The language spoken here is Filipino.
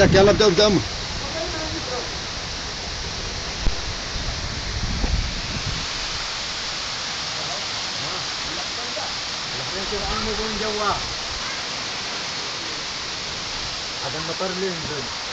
daquela damos. Ang mo kong jawa. Agang maparlin doon.